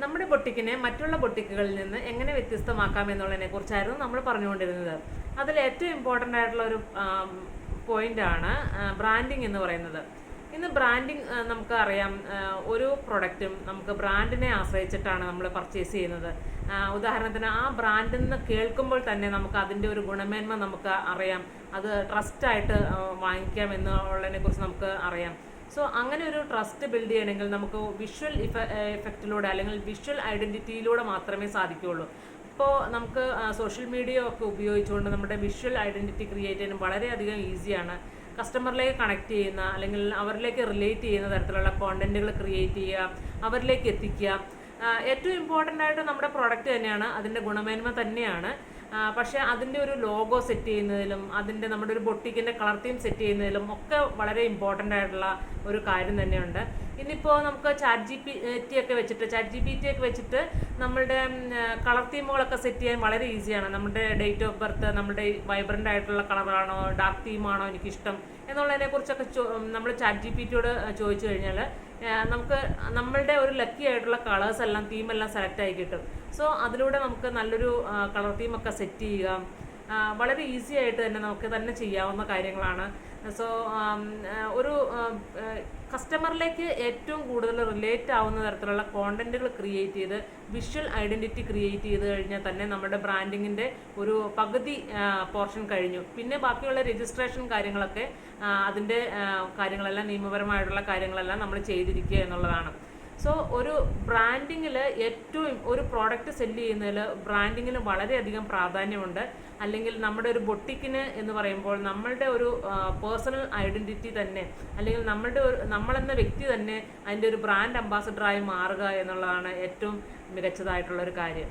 നമ്മുടെ ബൊട്ടിക്കിനെ മറ്റുള്ള ബൊട്ടിക്കുകളിൽ നിന്ന് എങ്ങനെ വ്യത്യസ്തമാക്കാം എന്നുള്ളതിനെ കുറിച്ചായിരുന്നു നമ്മൾ പറഞ്ഞുകൊണ്ടിരുന്നത്. അതിൽ ഏറ്റവും ഇമ്പോർട്ടൻ്റ് ആയിട്ടുള്ള ഒരു പോയിന്റാണ് ബ്രാൻഡിങ് എന്ന് പറയുന്നത്. ഇന്ന് ബ്രാൻഡിങ് നമുക്ക് അറിയാം, ഒരു പ്രൊഡക്റ്റും നമുക്ക് ബ്രാൻഡിനെ ആശ്രയിച്ചിട്ടാണ് നമ്മൾ പർച്ചേസ് ചെയ്യുന്നത്. ഉദാഹരണത്തിന് ആ ബ്രാൻഡിൽ നിന്ന് കേൾക്കുമ്പോൾ തന്നെ നമുക്ക് അതിൻ്റെ ഒരു ഗുണമേന്മ നമുക്ക് അറിയാം, അത് ട്രസ്റ്റായിട്ട് വാങ്ങിക്കാം എന്നുള്ളതിനെ കുറിച്ച് നമുക്ക് അറിയാം. സോ അങ്ങനെ ഒരു ട്രസ്റ്റ് ബിൽഡ് ചെയ്യണമെങ്കിൽ നമുക്ക് വിഷ്വൽ ഇഫക്റ്റിലൂടെ അല്ലെങ്കിൽ വിഷ്വൽ ഐഡൻറ്റിറ്റിയിലൂടെ മാത്രമേ സാധിക്കുകയുള്ളൂ. ഇപ്പോൾ നമുക്ക് സോഷ്യൽ മീഡിയ ഒക്കെ ഉപയോഗിച്ചുകൊണ്ട് നമ്മുടെ വിഷ്വൽ ഐഡൻറ്റിറ്റി ക്രിയേറ്റ് ചെയ്യാൻ വളരെയധികം ഈസിയാണ്. കസ്റ്റമറിലേക്ക് കണക്ട് ചെയ്യുന്ന അല്ലെങ്കിൽ അവരിലേക്ക് റിലേറ്റ് ചെയ്യുന്ന തരത്തിലുള്ള കോണ്ടന്റുകൾ ക്രിയേറ്റ് ചെയ്യുക, അവരിലേക്ക് എത്തിക്കുക. ഏറ്റവും ഇമ്പോർട്ടൻ്റ് ആയിട്ട് നമ്മുടെ പ്രോഡക്റ്റ് തന്നെയാണ്, അതിൻ്റെ ഗുണമേന്മ തന്നെയാണ്. പക്ഷേ അതിൻ്റെ ഒരു ലോഗോ സെറ്റ് ചെയ്യുന്നതിലും അതിൻ്റെ നമ്മുടെ ഒരു ബൊട്ടിക്കിൻ്റെ കളർ തീം സെറ്റ് ചെയ്യുന്നതിലും ഒക്കെ വളരെ ഇമ്പോർട്ടൻ്റ് ആയിട്ടുള്ള ഒരു കാര്യം തന്നെയുണ്ട്. ഇന്നിപ്പോൾ നമുക്ക് ചാറ്റ് ജി പി ടി ഒക്കെ വെച്ചിട്ട് നമ്മളുടെ കളർ തീമുകളൊക്കെ സെറ്റ് ചെയ്യാൻ വളരെ ഈസിയാണ്. നമ്മുടെ ഡേറ്റ് ഓഫ് ബർത്ത്, നമ്മുടെ വൈബ്രൻ്റ് ആയിട്ടുള്ള കളറാണോ ഡാർക്ക് തീമാണോ എനിക്കിഷ്ടം എന്നുള്ളതിനെ കുറിച്ചൊക്കെ നമ്മൾ ചാറ്റ് ജി പി ടിയോട് ചോദിച്ചു കഴിഞ്ഞാൽ നമുക്ക് നമ്മളുടെ ഒരു ലക്കി ആയിട്ടുള്ള കളേഴ്സ് എല്ലാം തീമെല്ലാം സെലക്ട് ആയി കിട്ടും. സോ അതിലൂടെ നമുക്ക് നല്ലൊരു കളർ തീമൊക്കെ സെറ്റ് ചെയ്യുക വളരെ ഈസി ആയിട്ട് തന്നെ നമുക്ക് തന്നെ ചെയ്യാവുന്ന കാര്യങ്ങളാണ്. സോ ഒരു കസ്റ്റമറിലേക്ക് ഏറ്റവും കൂടുതൽ റിലേറ്റ് ആവുന്ന തരത്തിലുള്ള കോണ്ടന്റുകൾ ക്രിയേറ്റ് ചെയ്ത് വിഷ്വൽ ഐഡൻറ്റിറ്റി ക്രിയേറ്റ് ചെയ്ത് കഴിഞ്ഞാൽ തന്നെ നമ്മുടെ ബ്രാൻഡിങ്ങിൻ്റെ ഒരു പകുതി പോർഷൻ കഴിഞ്ഞു. പിന്നെ ബാക്കിയുള്ള രജിസ്ട്രേഷൻ കാര്യങ്ങളൊക്കെ അതിൻ്റെ കാര്യങ്ങളെല്ലാം നിയമപരമായിട്ടുള്ള കാര്യങ്ങളെല്ലാം നമ്മൾ ചെയ്തിരിക്കുക എന്നുള്ളതാണ്. സോ ഒരു ബ്രാൻഡിങ്ങിൽ ഏറ്റവും ഒരു പ്രോഡക്റ്റ് സെല്ല് ചെയ്യുന്നതിൽ ബ്രാൻഡിങ്ങിന് വളരെയധികം പ്രാധാന്യമുണ്ട്. അല്ലെങ്കിൽ നമ്മുടെ ഒരു ബൊട്ടിക്കിന് എന്ന് പറയുമ്പോൾ നമ്മളുടെ ഒരു പേഴ്സണൽ ഐഡൻറ്റിറ്റി തന്നെ അല്ലെങ്കിൽ നമ്മളെന്ന വ്യക്തി തന്നെ അതിൻ്റെ ഒരു ബ്രാൻഡ് അംബാസഡറായി മാറുക എന്നുള്ളതാണ് ഏറ്റവും മികച്ചതായിട്ടുള്ളൊരു കാര്യം.